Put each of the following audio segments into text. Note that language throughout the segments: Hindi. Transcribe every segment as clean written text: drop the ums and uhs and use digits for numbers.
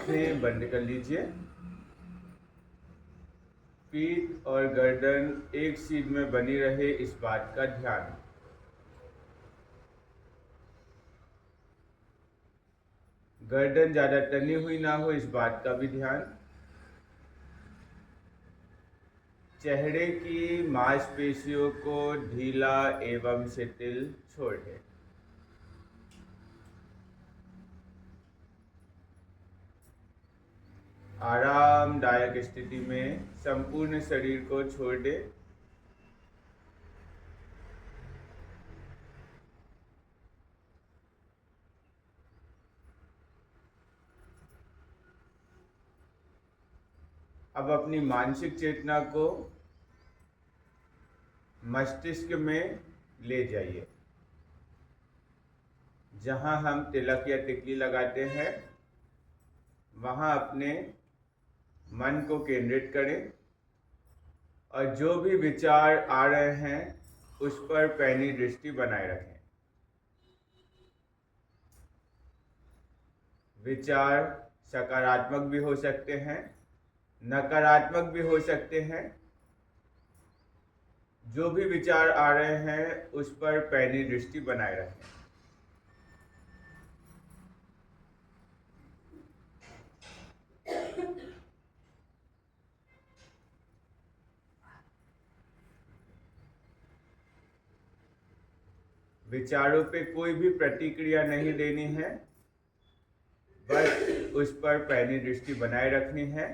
आंखें बंद कर लीजिए। पीठ और गर्दन एक सीध में बनी रहे, इस बात का ध्यान। गर्दन ज़्यादा तनी हुई ना हो, इस बात का भी ध्यान। चेहरे की मांसपेशियों को ढीला एवं शिथिल छोड़ दें। आरामदायक स्थिति में संपूर्ण शरीर को छोड़ दें। अब अपनी मानसिक चेतना को मस्तिष्क में ले जाइए। जहां हम तिलक या टिकली लगाते हैं, वहां अपने मन को केंद्रित करें और जो भी विचार आ रहे हैं उस पर पैनी दृष्टि बनाए रखें। विचार सकारात्मक भी हो सकते हैं, नकारात्मक भी हो सकते हैं। जो भी विचार आ रहे हैं उस पर पैनी दृष्टि बनाए रखें। विचारों पे कोई भी प्रतिक्रिया नहीं देनी है, बस उस पर पैनी दृष्टि बनाए रखनी है।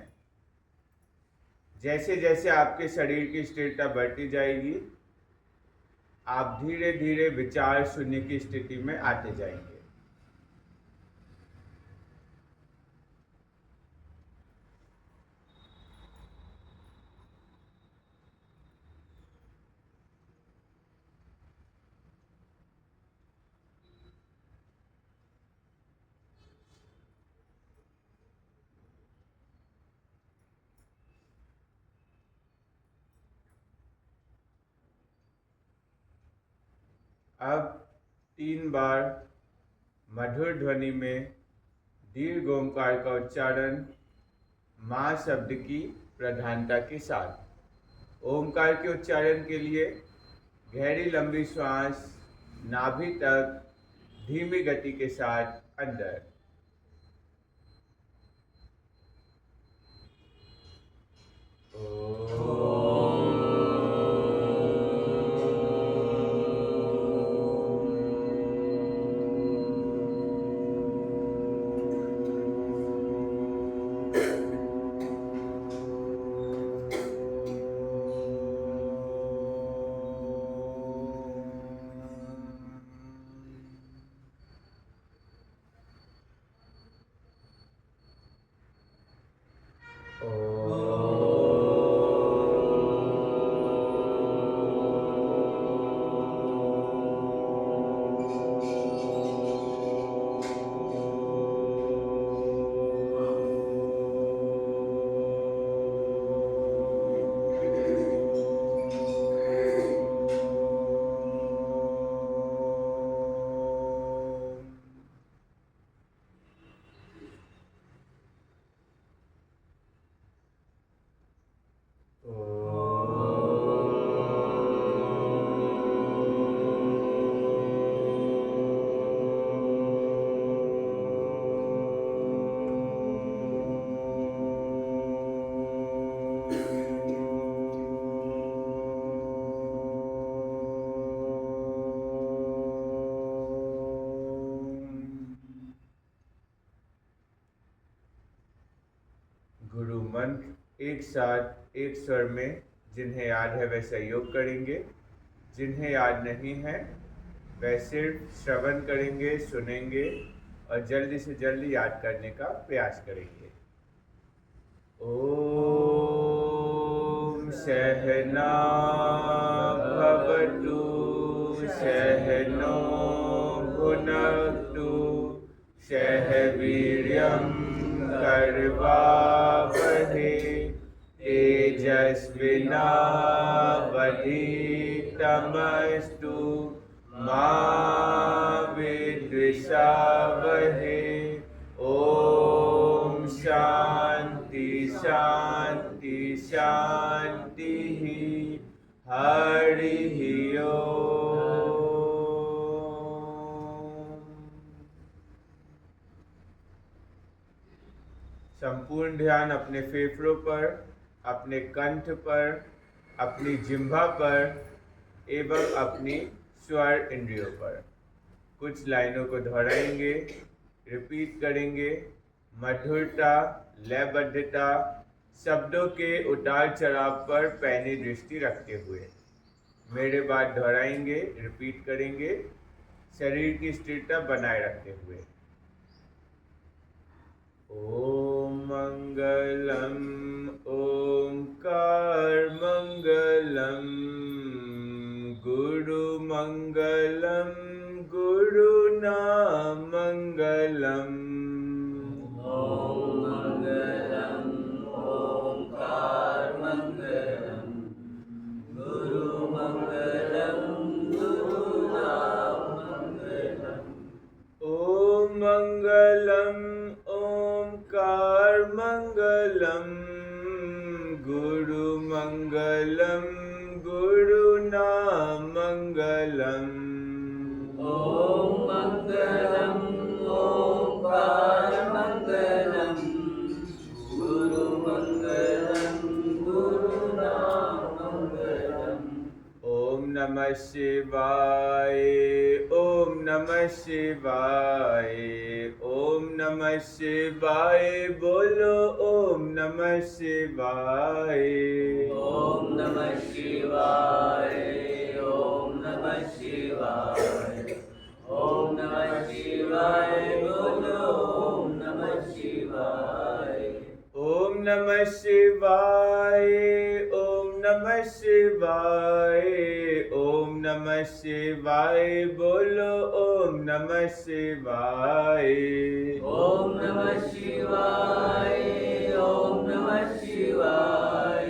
जैसे जैसे आपके शरीर की स्थिरता बढ़ती जाएगी, आप धीरे धीरे विचार शून्य की स्थिति में आते जाएंगे। अब 3 बार मधुर ध्वनि में दीर्घ ओंकार का उच्चारण मां शब्द की प्रधानता के साथ। ओंकार के उच्चारण के लिए गहरी लंबी श्वास नाभि तक धीमी गति के साथ अंदर। गुरु मंत्र एक साथ एक स्वर में जिन्हें याद है वह सहयोग करेंगे, जिन्हें याद नहीं है वह सिर्फ श्रवण करेंगे, सुनेंगे और जल्दी से जल्दी याद करने का प्रयास करेंगे। ओम सहना भवतु सहनो भुनक्तु सह वीर्यं करवावहै तेजस्विनावधीतमस्तु मा विद्विषावहै। ओम शांति शांति शांति। हरि ओम। संपूर्ण ध्यान अपने फेफड़ों पर, अपने कंठ पर, अपनी जिह्वा पर एवं अपनी स्वर इंद्रियों पर। कुछ लाइनों को दोहराएंगे, रिपीट करेंगे। मधुरता, लयबद्धता, शब्दों के उतार चढ़ाव पर पैनी दृष्टि रखते हुए मेरे बाद दोहराएंगे, रिपीट करेंगे, शरीर की स्थिरता बनाए रखते हुए। ओम मंगलम ओंकार मंगलम गुरु मंगलम गुरु नाम मंगलम। ओम मंगलम ओंकार मंगलम गुरु मंगलम गुरु नाम मंगलम। ओम मंगलम ओंकार मंगलम गुरु मंगलम गुरु नाम मंगलम। ओम मंगलम ओंकार मंगलम गुरु मंगलम गुरु नाम मंगलम। ओम नमः शिवाय ओम नमः शिवाय ओम नमः शिवाय। बोलो ओम नमः शिवाय। ओम नमः शिवाय ओम नमः शिवाय ओम नमः शिवाय। बोलो ओम नमः शिवाय। ओम नमः शिवाय ओम नमः शिवाय ओम नमः शिवाय। बोलो ओम नमः शिवाय। ओम नमः शिवाय ओम नमः शिवाय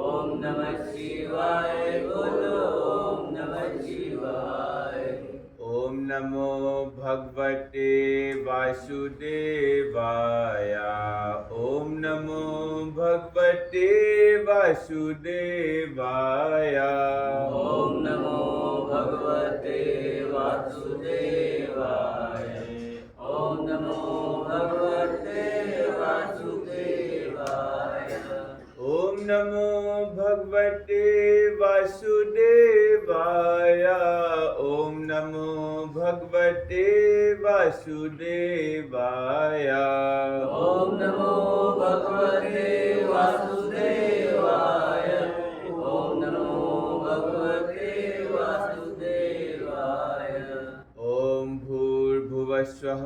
ओम नमः शिवाय। बोलो ओम नमः शिवाय। ओम नमो भगवते वासुदेवाय। ओम नमो भगवते वासुदेवाय। ओम नमो भगवते वासुदेवाय। ओम नमो भगवते वासुदेवाय। ओम नमो भगवते वासुदेवाय। ओम नमो भगवते वासुदेवाय। ओम नमो भगवते वासुदेवाय। ओम नमो भगवते वासुदेवाय। ओम भूर्भुवस्वः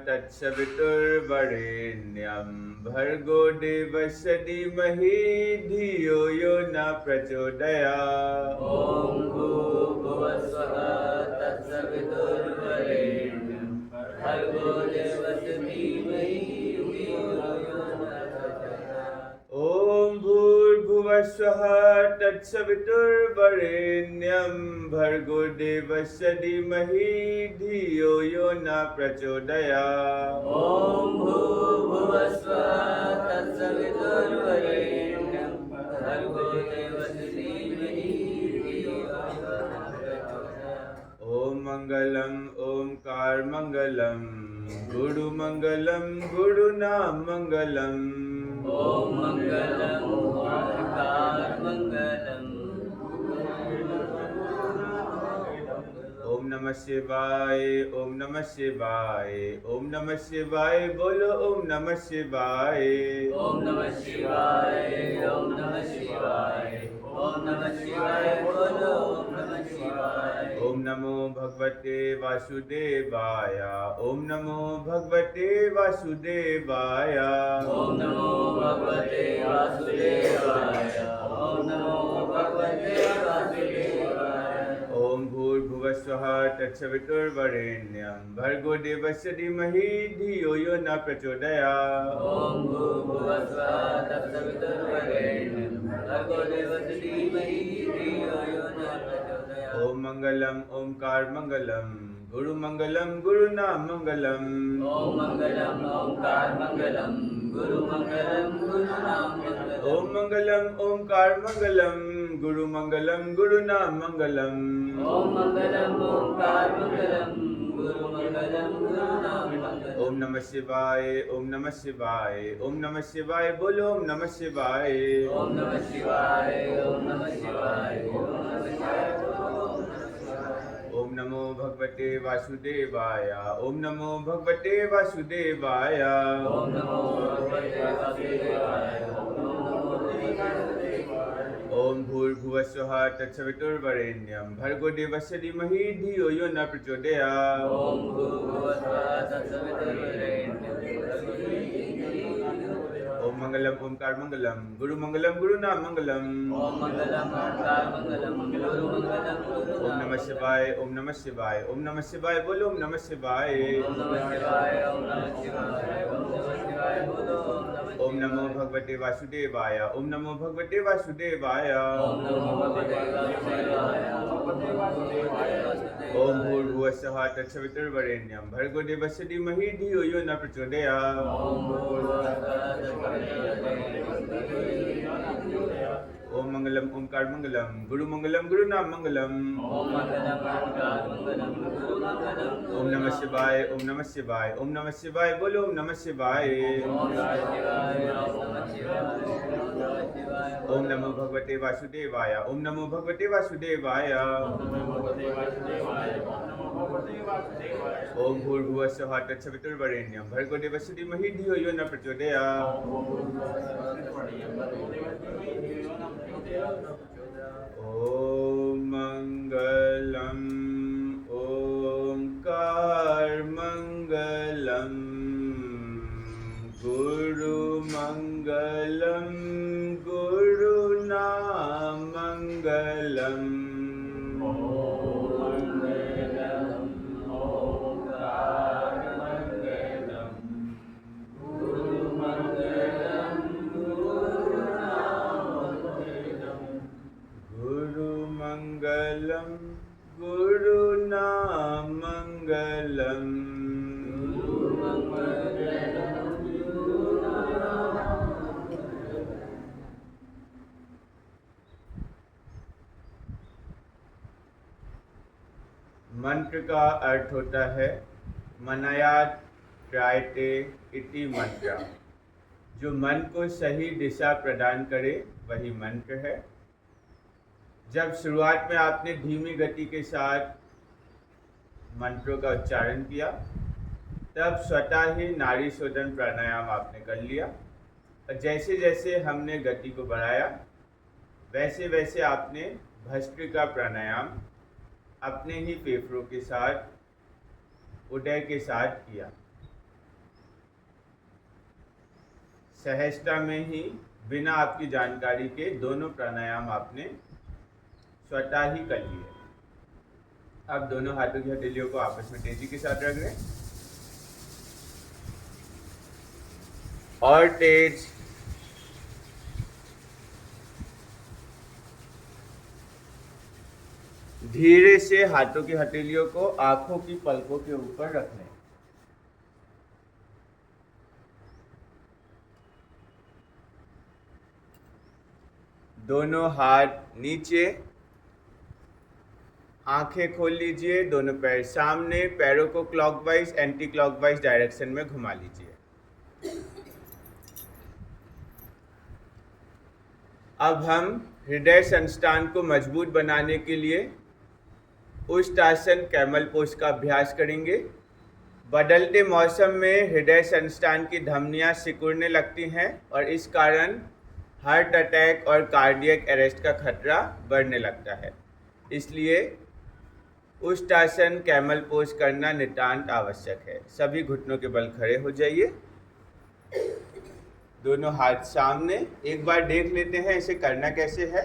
तत्सवितुर्वरेण्यं भर्गो देवस्य धीमहि धियो यो न प्रचोदयात्। ओम भूर्भुवस्वः तत्सवितुर्वरेण्यं भर्गो देवस्य धीमहि धियो यो न प्रचोदयात्। ओम भूर्भुवस्वः तत्सवितुर्वरेण्यं भर्गो देवस्य धीमहि धियो यो न प्रचोदयात्। ओम भूर्भुवस्वः तत्सवितुर्वरेण्यं भर्गो देवस्य धीमहि धियो यो न प्रचोदयात्। ओम मंगलम ओंकार मंगलम गुरु मंगलम गुरु नाम मंगलम। ओम मंगलम ओंकार मंगलम। ओम नमः शिवाय ओम नमः शिवाय ओम नमः शिवाय। बोलो ओम नमः शिवाय। ओम नमः शिवाय ओम नमः शिवाय ओम नमः शिवाय। बोलो ओम नमः शिवाय। ओम नमो भगवते वासुदेवाय। ओम नमो भगवते वासुदेवाय। ओम नमो भगवते वासुदेवाय। ओम नमो भगवते वासुदेवाय। ओम भूर्भुवस्वः तत्सवितुर्वरेण्यं भर्गो देवस्य धीमहि धियो यो न प्रचोदयात्। ओम भूर्भुवस्वः तत्सवितुर्वरेण्यं भर्गो देवस्य धीमहि धियो यो न प्रचोदयात्। ओम मंगलम ओंकार मंगलम गुरु मंगलम गुरु नाम मंगलम। ओम मंगलम ओंकार मंगलम गुरुमंगलम गुरुनाम मंगलम। ओम मंगलम ओंकार मंगलम गुरु मंगलम गुरु नाम मंगलम। ओम मंगलम ओंकार मंगलम गुरु मंगलम गुरुनाम मंगलम। ओम नमः शिवाय ओम नमः शिवाय ओम नमः शिवाय बोलो ओम नमः शिवाय। ओम नमः शिवाय ओम नमः शिवाय ओम नमः शिवाय ओम नमः शिवाय। ओम नमो भगवते वासुदेवाय ओम नमो भगवते वासुदेवाय। ओम नमो भगवते वासुदेवाय ओम नमो भगवते वासुदेवाय। ओम भूर्भुवस्सुः तत्सवितुर्वरेण्यं भर्गो देवस्य धीमहि धियो यो न प्रचोदयात्। ओम भूर्भुवस्सुः तत्सवितुर्वरेण्यं भर्गो ओम मंगलम ओंकार मंगलम गुरु मंगलम गुरु नाम मंगलम। ओम मंगलम ओंकार मंगलम गुरु मंगलम गुरु ओम नमः शिवाय ओम नमः शिवाय ओम नमः शिवाय बोलो ओम नमः शिवाय। ओम नमः शिवाय ओम नमः शिवाय ओम नमः शिवाय बोलो ओम नमो भगवते वासुदेवाय ओम नमो भगवते वासुदेवाय। ओम नमो भगवते वासुदेवाय ओम भूर्भुवस्सुः तत्सवितुर्वरेण्यं भर्गो देवस्य धीमहि धियो यो न प्रचोदयात्। ओम ओम मंगलम ओंकार मंगलम गुरु मंगलम गुरु नाम मंगलम। ओम मंगलम ओंकार मंगलम गुरु मंगलम। ओम नमः शिवाय ओम नमः शिवाय ओम नमः शिवाय बोलो ओम नमः शिवाय। ओम नमः शिवाय ओम नमः शिवाय ओम नमः शिवाय। ओम नमो भगवते वासुदेवाय ओम नमो भगवते वासुदेवाय। ओम भूर्भुवस्सुः तत्सवितुर्वरेण्यं भर्गो देवस्य धीमहि धियो यो न प्रचोदयात्। ओम मंगलम ओंकार मंगलम गुरु मंगलम गुरु नाम मंगलम। मंगलम गुरु नाम मंगलम। मंत्र का अर्थ होता है मनयात त्रायते इति मंत्र। जो मन को सही दिशा प्रदान करे वही मंत्र है। जब शुरुआत में आपने धीमी गति के साथ मंत्रों का उच्चारण किया तब स्वतः ही नाड़ी शोधन प्राणायाम आपने कर लिया और जैसे जैसे हमने गति को बढ़ाया वैसे वैसे आपने भस्त्रिका प्राणायाम अपने ही फेफड़ों के साथ उदय के साथ किया। सहजता में ही बिना आपकी जानकारी के दोनों प्राणायाम आपने स्वतः ही कर लिए। अब दोनों हाथों की हथेलियों को आपस में तेजी के साथ रख लें और तेज। धीरे से हाथों की हथेलियों को आंखों की पलकों के ऊपर रख लें। दोनों हाथ नीचे, आंखें खोल लीजिए। दोनों पैर सामने, पैरों को क्लॉकवाइज एंटी क्लॉकवाइज डायरेक्शन में घुमा लीजिए। अब हम हृदय संस्थान को मजबूत बनाने के लिए उष्ट्रासन कैमल पोज का अभ्यास करेंगे। बदलते मौसम में हृदय संस्थान की धमनियां सिकुड़ने लगती हैं और इस कारण हार्ट अटैक और कार्डियक अरेस्ट का खतरा बढ़ने लगता है। इसलिए उष्ट्रासन कैमल पोज करना नितांत आवश्यक है। सभी घुटनों के बल खड़े हो जाइए। दोनों हाथ सामने। एक बार देख लेते हैं इसे करना कैसे है।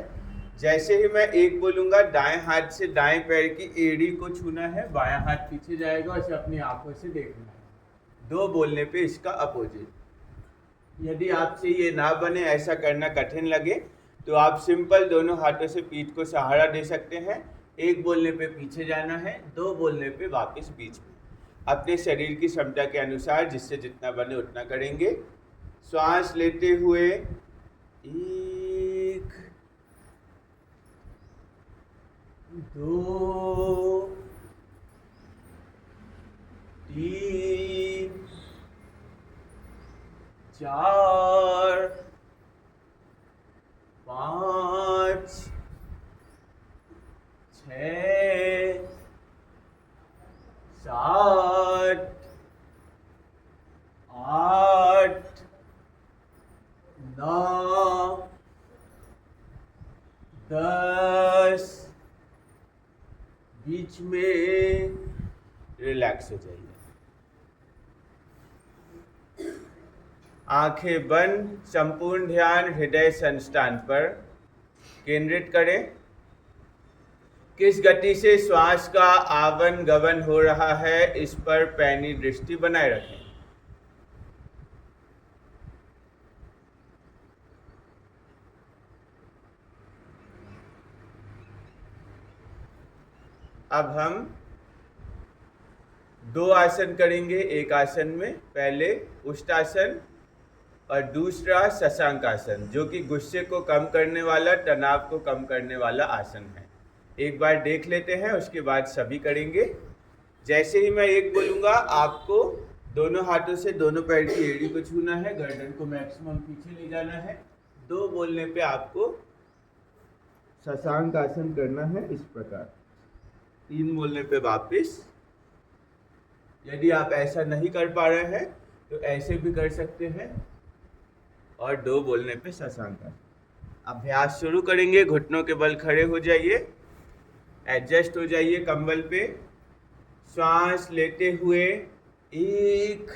जैसे ही मैं एक बोलूँगा दाएं हाथ से दाएं पैर की एड़ी को छूना है, बायां हाथ पीछे जाएगा और इसे अपनी आंखों से देखना है। 2 बोलने पे इसका अपोजिट। यदि आपसे ये ना बने, ऐसा करना कठिन लगे, तो आप सिंपल दोनों हाथों से पीठ को सहारा दे सकते हैं। 1 बोलने पे पीछे जाना है, 2 बोलने पे वापस बीच में। अपने शरीर की क्षमता के अनुसार जिससे जितना बने उतना करेंगे। श्वास लेते हुए 1 2 3 4 5 6 7 8 9 10 बीच में रिलैक्स हो जाइए। आंखें बंद, संपूर्ण ध्यान हृदय संस्थान पर केंद्रित करें। किस गति से श्वास का आवन गमन हो रहा है इस पर पैनी दृष्टि बनाए रखें। अब हम 2 आसन करेंगे एक आसन में। पहले उष्टासन और दूसरा शशांक आसन, जो कि गुस्से को कम करने वाला, तनाव को कम करने वाला आसन है। एक बार देख लेते हैं, उसके बाद सभी करेंगे। जैसे ही मैं 1 बोलूँगा आपको दोनों हाथों से दोनों पैर की एड़ी को छूना है, गर्दन को मैक्सिमम पीछे ले जाना है। 2 बोलने पे आपको शशांक आसन करना है इस प्रकार। 3 बोलने पे वापस। यदि आप ऐसा नहीं कर पा रहे हैं तो ऐसे भी कर सकते हैं। और 2 बोलने पे शशांक आसन। अभ्यास शुरू करेंगे। घुटनों के बल खड़े हो जाइए, एडजस्ट हो जाइए कंबल पे। श्वास लेते हुए 1,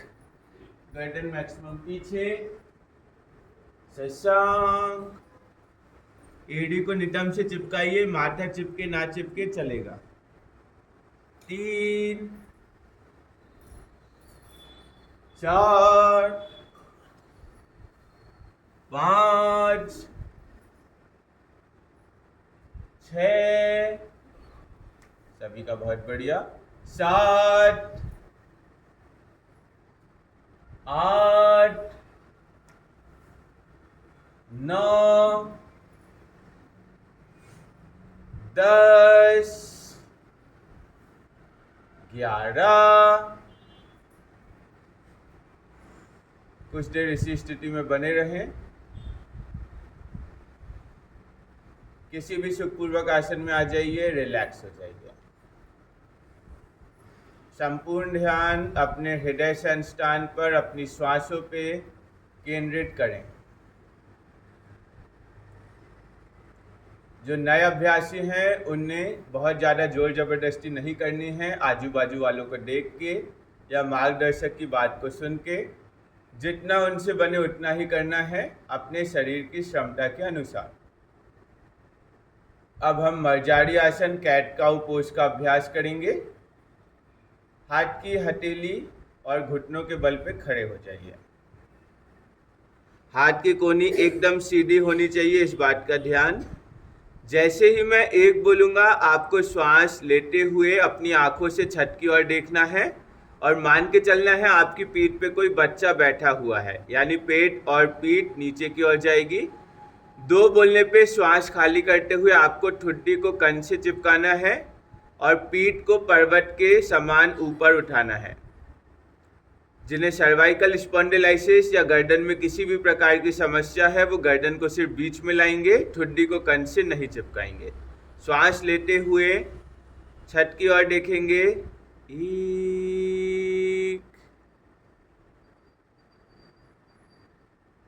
गर्दन मैक्सिमम पीछे, शशांक। एड़ी को नितंब से चिपकाइए, माथा चिपके ना चिपके चलेगा। 3 4 5 6, सभी का बहुत बढ़िया। 7 8 9 10 11। कुछ देर इसी स्थिति में बने रहें। किसी भी सुखपूर्वक आसन में आ जाइए, रिलैक्स हो जाइए। संपूर्ण ध्यान अपने हृदय संस्थान पर, अपनी श्वासों पे केंद्रित करें। जो नए अभ्यासी हैं उन्हें बहुत ज़्यादा जोर जबरदस्ती नहीं करनी है। आजू बाजू वालों को देख के या मार्गदर्शक की बात को सुन के जितना उनसे बने उतना ही करना है, अपने शरीर की क्षमता के अनुसार। अब हम मर्जारी आसन, कैट काउ पोज का अभ्यास करेंगे। हाथ की हथेली और घुटनों के बल पे खड़े हो जाइए। हाथ की कोहनी एकदम सीधी होनी चाहिए, इस बात का ध्यान। जैसे ही मैं 1 बोलूँगा आपको श्वास लेते हुए अपनी आंखों से छत की ओर देखना है और मान के चलना है आपकी पीठ पे कोई बच्चा बैठा हुआ है, यानी पेट और पीठ नीचे की ओर जाएगी। 2 बोलने पे श्वास खाली करते हुए आपको ठुड्डी को कंध से चिपकाना है और पीठ को पर्वत के समान ऊपर उठाना है। जिन्हें सर्वाइकल स्पॉन्डिलाइसिस या गर्दन में किसी भी प्रकार की समस्या है वो गर्दन को सिर्फ बीच में लाएंगे, ठुड्डी को कंध से नहीं चिपकाएंगे। श्वास लेते हुए छत की ओर देखेंगे। 1,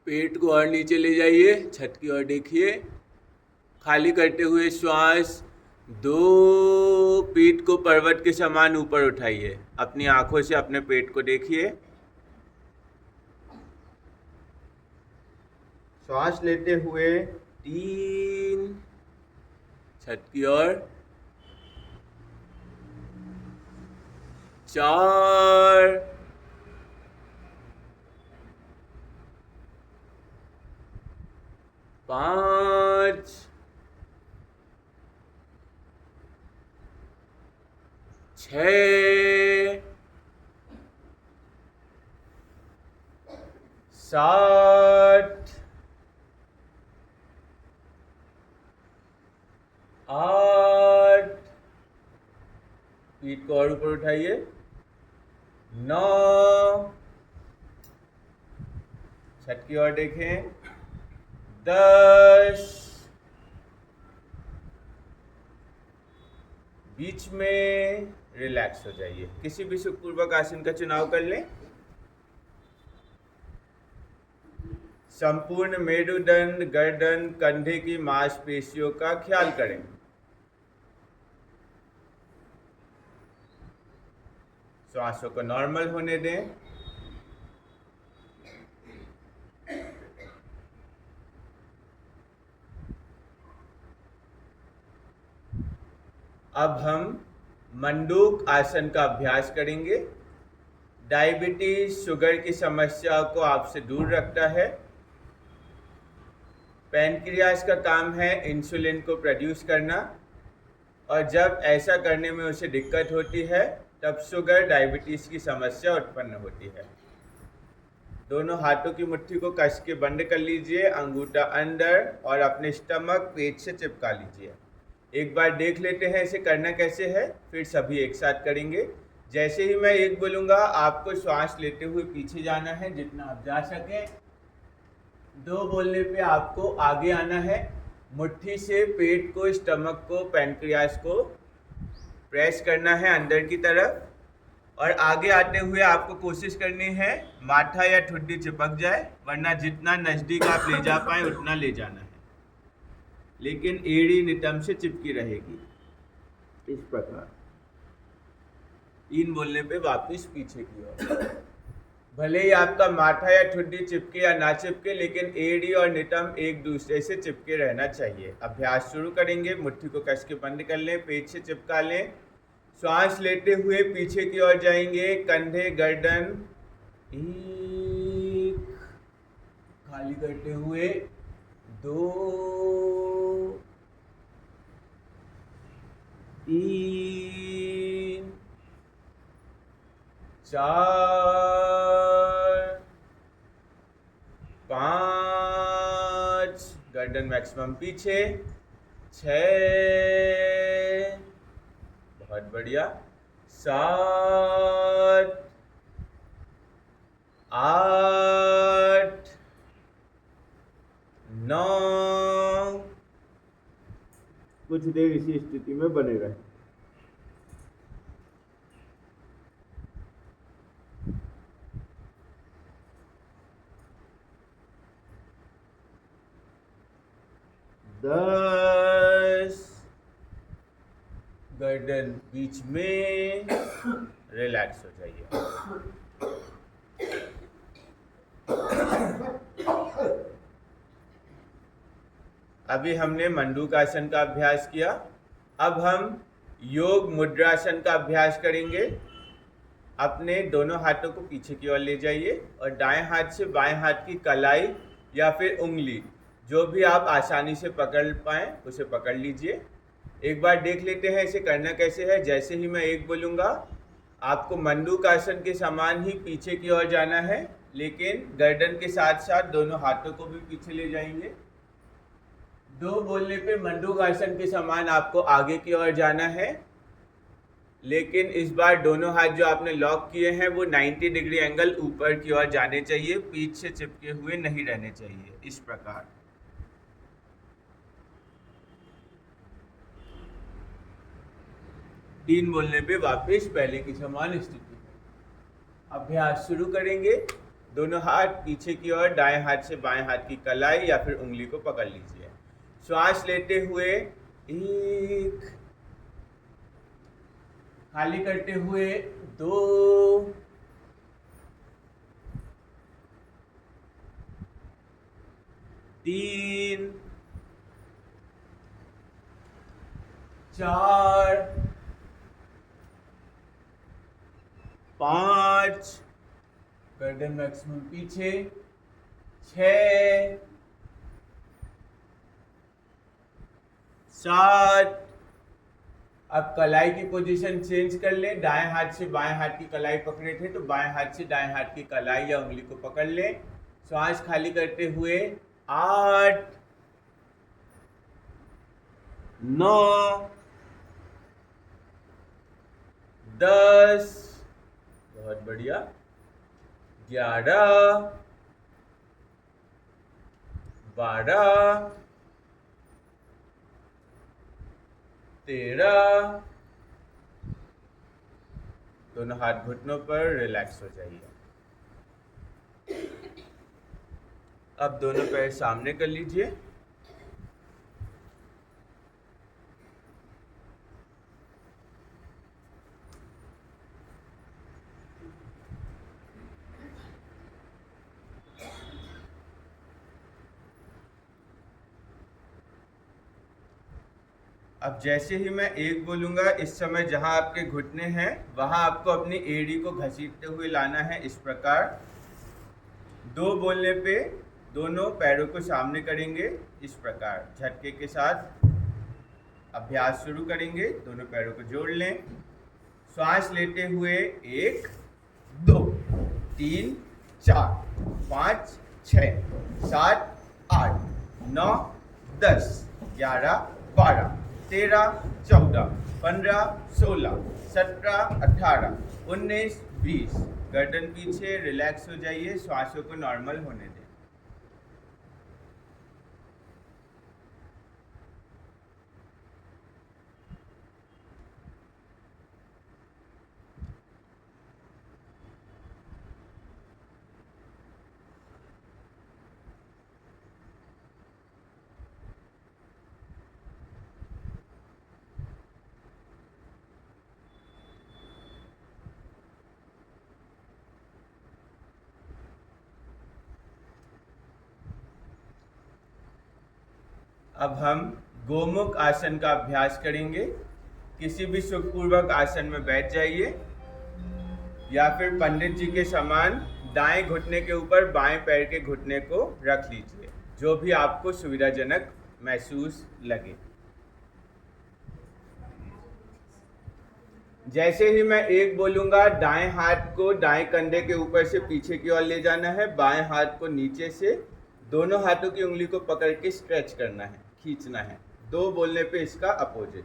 पेट को और नीचे ले जाइए, छत की ओर देखिए। खाली करते हुए श्वास 2, पीठ को पर्वत के समान ऊपर उठाइए। अपनी आंखों से अपने पेट को देखिए। श्वास लेते हुए 3, छत की ओर 4, 5, 6, 7 8, पीठ को और ऊपर उठाइए, 9, छठ की ओर देखें, 10, बीच में रिलैक्स हो जाइए। किसी भी सुखपूर्वक आसन का चुनाव कर लें। संपूर्ण मेरुदंड, गर्दन, कंधे की मांसपेशियों का ख्याल करें। श्वासों को नॉर्मल होने दें। अब हम मंडूक आसन का अभ्यास करेंगे। डायबिटीज, शुगर की समस्या को आपसे दूर रखता है। पैनक्रियास का काम है इंसुलिन को प्रोड्यूस करना, और जब ऐसा करने में उसे दिक्कत होती है तब शुगर, डायबिटीज की समस्या उत्पन्न होती है। दोनों हाथों की मुट्ठी को कस के बंद कर लीजिए, अंगूठा अंदर और अपने स्टमक पेट से चिपका लीजिए। एक बार देख लेते हैं इसे करना कैसे है, फिर सभी एक साथ करेंगे। जैसे ही मैं एक बोलूँगा आपको श्वास लेते हुए पीछे जाना है जितना आप जा सकें। 2 बोलने पे आपको आगे आना है। मुट्ठी से पेट को, स्टमक को, पैनक्रियास को प्रेस करना है अंदर की तरफ, और आगे आते हुए आपको कोशिश करनी है माथा या ठुड्डी चिपक जाए, वरना जितना नज़दीक आप ले जा पाए उतना ले जाना है, लेकिन एड़ी नितंब से चिपकी रहेगी। इस प्रकार 3 बोलने पे वापस पीछे की ओर। भले ही आपका माथा या ठुड्डी चिपके या ना चिपके, लेकिन एड़ी और नितंब एक दूसरे से चिपके रहना चाहिए। अभ्यास शुरू करेंगे। मुट्ठी को कस के बंद कर लें, पेट से चिपका लें। श्वास लेते हुए पीछे की ओर जाएंगे, कंधे, गर्दन, 1, खाली करते हुए 2, 3, 4, 5, गर्दन मैक्सिमम पीछे, 6, बहुत बढ़िया, 7, 8, 9, कुछ देर इसी स्थिति में बने रहें। गर्दन बीच में, रिलैक्स हो जाइए। अभी हमने मंडूक आसन का अभ्यास किया। अब हम योग मुद्रासन का अभ्यास करेंगे। अपने दोनों हाथों को पीछे की ओर ले जाइए और दाएं हाथ से बाएं हाथ की कलाई या फिर उंगली, जो भी आप आसानी से पकड़ पाएँ उसे पकड़ लीजिए। एक बार देख लेते हैं इसे करना कैसे है। जैसे ही मैं 1 बोलूँगा आपको मंडूक आसन के समान ही पीछे की ओर जाना है, लेकिन गर्दन के साथ साथ दोनों हाथों को भी पीछे ले जाएंगे। 2 बोलने पे मंडूक आसन के समान आपको आगे की ओर जाना है, लेकिन इस बार दोनों हाथ जो आपने लॉक किए हैं वो 90 डिग्री एंगल ऊपर की ओर जाने चाहिए, पीठ से चिपके हुए नहीं रहने चाहिए। इस प्रकार 3 बोलने पे वापस पहले की समान स्थिति में अभ्यास शुरू करेंगे। दोनों हाथ पीछे की ओर, दाएं हाथ से बाएं हाथ की कलाई या फिर उंगली को पकड़ लीजिए। श्वास लेते हुए 1, खाली करते हुए 2, 3, 4, 5, गर्दन मैक्सिमम पीछे, 6, 7। अब कलाई की पोजीशन चेंज कर लें। दाएं हाथ से बाएं हाथ की कलाई पकड़े थे तो बाएं हाथ से दाएं हाथ की कलाई या उंगली को पकड़ लें। श्वास खाली करते हुए 8, 9, 10, बहुत बढ़िया, 11, 12, 13, दोनों हाथ घुटनों पर, रिलैक्स हो जाइए। अब दोनों पैर सामने कर लीजिए। अब जैसे ही मैं 1 बोलूँगा, इस समय जहाँ आपके घुटने हैं वहाँ आपको अपनी एड़ी को घसीटते हुए लाना है, इस प्रकार। 2 बोलने पे दोनों पैरों को सामने करेंगे, इस प्रकार झटके के साथ। अभ्यास शुरू करेंगे, दोनों पैरों को जोड़ लें। श्वास लेते हुए 1, 2, 3, 4, 5, 6, 7, 8, 9, 10, 11, 12, 13, 14, 15, 16, 17, 18, 19, 20। गर्दन पीछे, रिलैक्स हो जाइए, श्वासों को नॉर्मल होने दें। अब हम गोमुख आसन का अभ्यास करेंगे। किसी भी सुखपूर्वक आसन में बैठ जाइए या फिर पंडित जी के समान दाएं घुटने के ऊपर बाएं पैर के घुटने को रख लीजिए, जो भी आपको सुविधाजनक महसूस लगे। जैसे ही मैं 1 बोलूँगा, दाएं हाथ को दाएं कंधे के ऊपर से पीछे की ओर ले जाना है, बाएं हाथ को नीचे से दोनों हाथों की उंगली को पकड़ के स्ट्रेच करना है, खींचना है। 2 बोलने पे इसका अपोजिट।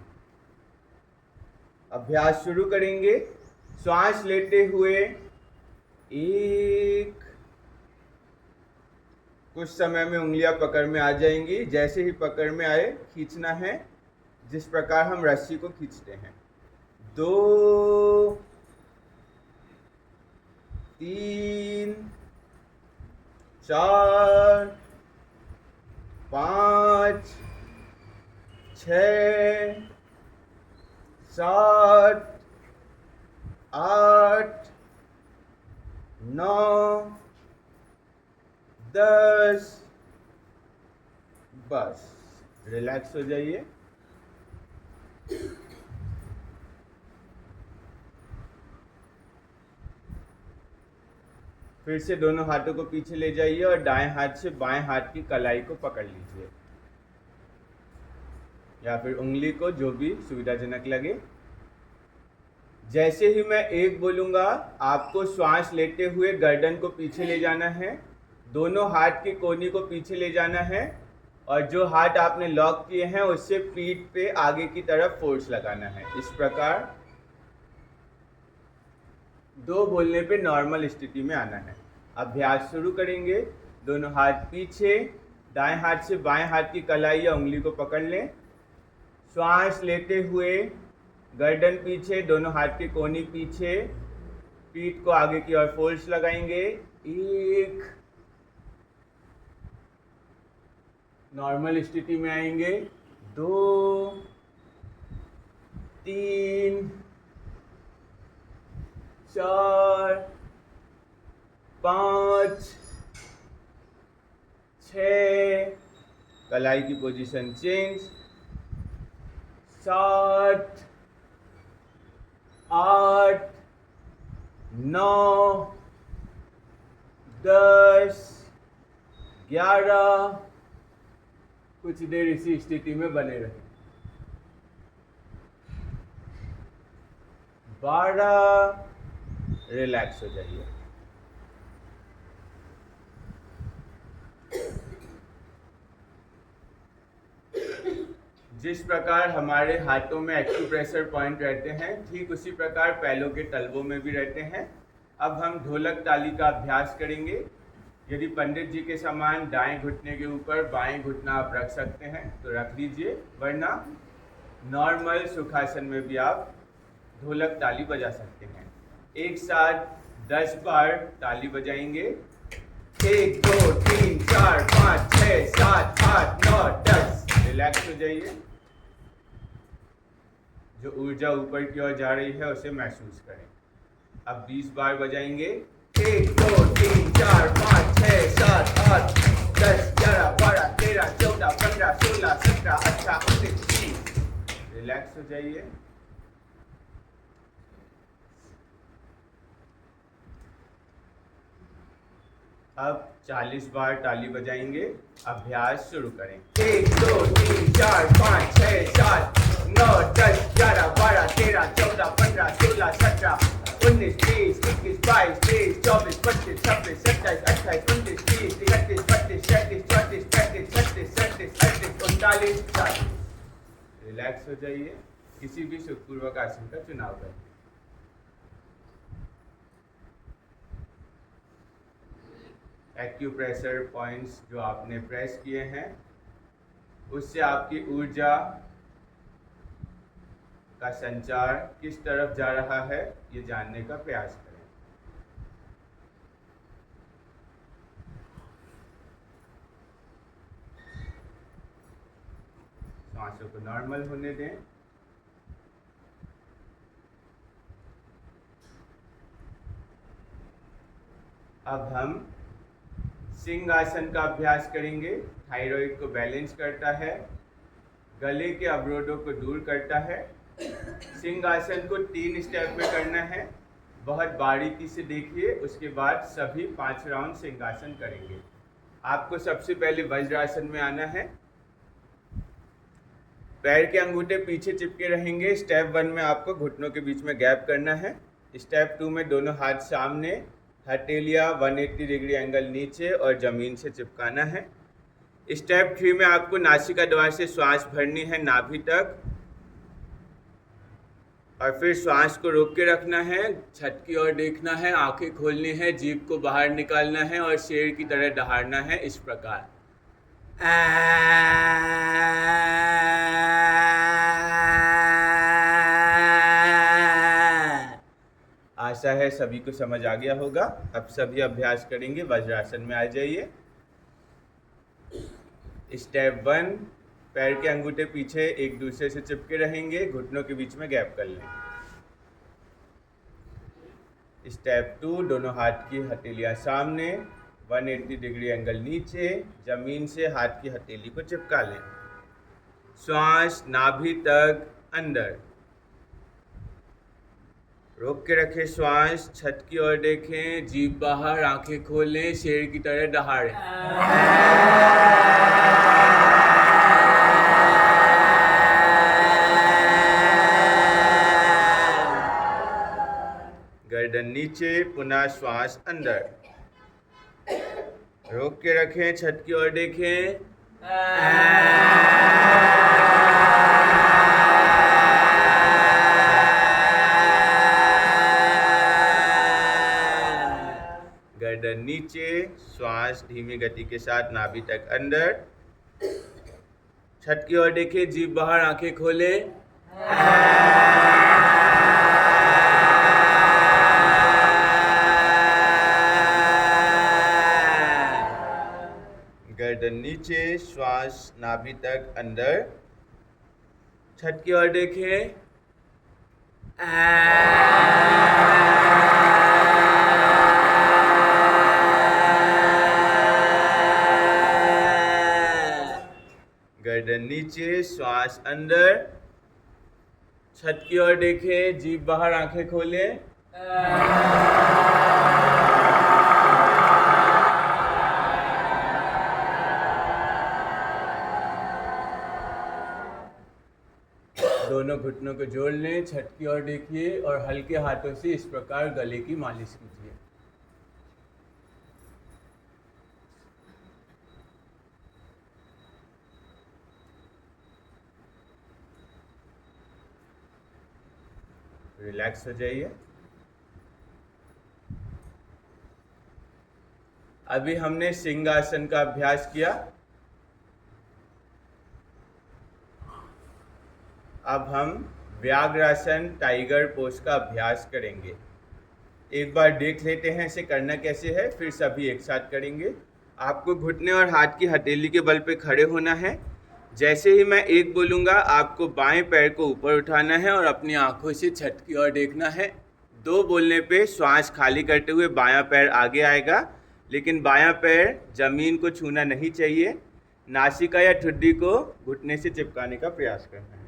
अभ्यास शुरू करेंगे। श्वास लेते हुए 1, कुछ समय में उंगलियां पकड़ में आ जाएंगी। जैसे ही पकड़ में आए, खींचना है, जिस प्रकार हम रस्सी को खींचते हैं। 2, 3, 4, 5, 6, 7, 8, 9, 10, बस रिलैक्स हो जाइए। फिर से दोनों हाथों को पीछे ले जाइए और दाएं हाथ से बाएं हाथ की कलाई को पकड़ लीजिए, या फिर उंगली को, जो भी सुविधाजनक लगे। जैसे ही मैं 1 बोलूँगा, आपको श्वास लेते हुए गर्दन को पीछे ले जाना है, दोनों हाथ की कोहनी को पीछे ले जाना है, और जो हाथ आपने लॉक किए हैं उससे पीठ पे आगे की तरफ फोर्स लगाना है, इस प्रकार। 2 बोलने पे नॉर्मल स्थिति में आना है। अभ्यास शुरू करेंगे। दोनों हाथ पीछे, दाएं हाथ से बाएं हाथ की कलाई या उंगली को पकड़ लें। श्वास लेते हुए गर्दन पीछे, दोनों हाथ की कोहनी पीछे, पीठ को आगे की ओर फोर्स लगाएंगे। 1, नॉर्मल स्थिति में आएंगे। 2, 3, 4, 5, 6, कलाई की पोजीशन चेंज। 7, 8, 9, 10, 11, कुछ देर इसी स्थिति में बने रहें। 12, रिलैक्स हो जाइए। जिस प्रकार हमारे हाथों में एक्यूप्रेशर पॉइंट रहते हैं, ठीक उसी प्रकार पैरों के तलवों में भी रहते हैं। अब हम ढोलक ताली का अभ्यास करेंगे। यदि पंडित जी के समान दाएं घुटने के ऊपर बाएं घुटना आप रख सकते हैं तो रख लीजिए, वरना नॉर्मल सुखासन में भी आप ढोलक ताली बजा सकते हैं। एक साथ 10 बार ताली बजाएंगे। 1 2 3 4 5 6 7 8 9 10। रिलैक्स हो जाइए। जो ऊर्जा ऊपर की ओर जा रही है उसे महसूस करें। अब 20 बार बजाएंगे। 1 2 3 4 5 6 7 8 10 11 12 13 14 15 16 17 18 19 20। रिलैक्स हो जाइए। अब 40 बार ताली बजाएंगे। अभ्यास शुरू करें। 1 2 3 4 5 6 7 9 10 11 12 13 14 15 16 17 19 20 21 22 23 24 25 26 27 28 29 30 31 32 33 34 35 36 37 38 39 40। रिलैक्स हो जाइए। किसी भी सुखपूर्वक आसन का चुनाव करें। एक्यूप्रेशर पॉइंट्स जो आपने प्रेस किए हैं उससे आपकी ऊर्जा का संचार किस तरफ जा रहा है ये जानने का प्रयास करें। सांसों को नॉर्मल होने दें। अब हम सिंहासन का अभ्यास करेंगे। थायराइड को बैलेंस करता है, गले के अवरोधों को दूर करता है। सिंहासन को 3 स्टेप में करना है। बहुत बारीकी से देखिए, उसके बाद सभी 5 राउंड सिंहासन करेंगे। आपको सबसे पहले वज्रासन में आना है। पैर के अंगूठे पीछे चिपके रहेंगे। स्टेप 1 में आपको घुटनों के बीच में गैप करना है। स्टेप 2 में दोनों हाथ सामने, हथेलियाँ 180 डिग्री एंगल नीचे और जमीन से चिपकाना है। स्टेप 3 में आपको नासिका द्वार से श्वास भरनी है नाभि तक और फिर श्वास को रोक के रखना है। छत की ओर देखना है, आंखें खोलनी है, जीभ को बाहर निकालना है और शेर की तरह दहाड़ना है इस प्रकार। आशा है सभी को समझ आ गया होगा। अब सभी अभ्यास करेंगे। वज्रासन में आ जाइए। स्टेप 1, पैर के अंगूठे पीछे एक दूसरे से चिपके रहेंगे, घुटनों के बीच में गैप कर लें। स्टेप 2, दोनों हाथ की हथेलियां सामने, 180 डिग्री एंगल नीचे, जमीन से हाथ की हथेली को चिपका लें। श्वास नाभि तक अंदर, रोक के रखें श्वास, छत की ओर देखें, जीभ बाहर, आंखें खोलें, शेर की तरह दहाड़ें। गर्दन नीचे, पुनः श्वास अंदर, रोक के रखें, छत की ओर देखें। गर्दन नीचे, श्वास धीमी गति के साथ नाभि तक अंदर, छत की ओर देखें, जीभ बाहर, आंखें खोलें। गर्दन नीचे, श्वास नाभि तक अंदर, छत की ओर देखें। गर्दन नीचे, श्वास अंदर, छत की ओर देखें, जीभ बाहर, आंखें खोलें। दोनों घुटनों को जोड़ लें, छत की ओर देखिए और हल्के हाथों से इस प्रकार गले की मालिश कीजिए। रिलैक्स हो जाइए। अभी हमने सिंहासन का अभ्यास किया। अब हम व्याघ्रासन टाइगर पोज का अभ्यास करेंगे। एक बार देख लेते हैं इसे करना कैसे है, फिर सभी एक साथ करेंगे। आपको घुटने और हाथ की हथेली के बल पे खड़े होना है। जैसे ही मैं एक बोलूँगा आपको बाएं पैर को ऊपर उठाना है और अपनी आंखों से छत की ओर देखना है। 2 बोलने पे श्वास खाली करते हुए बायां पैर आगे आएगा, लेकिन बायां पैर जमीन को छूना नहीं चाहिए। नासिका या ठुड्डी को घुटने से चिपकाने का प्रयास करना है।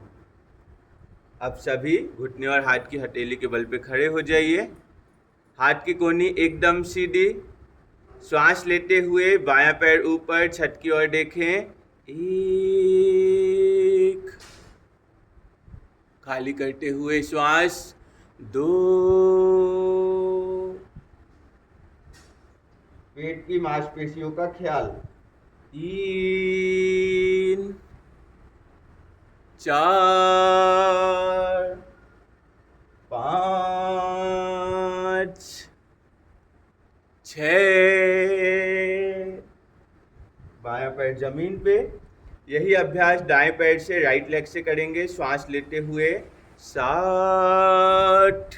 अब सभी घुटने और हाथ की हथेली के बल पे खड़े हो जाइए। हाथ की कोहनी एकदम सीधी। श्वास लेते हुए बायां पैर ऊपर छत की ओर देखें। 1, खाली करते हुए श्वास 2, पेट की मांसपेशियों का ख्याल 3, 4, 5, 6। बायां पैर जमीन पे। यही अभ्यास दाएं पैर से राइट लेग से करेंगे। श्वास लेते हुए 7,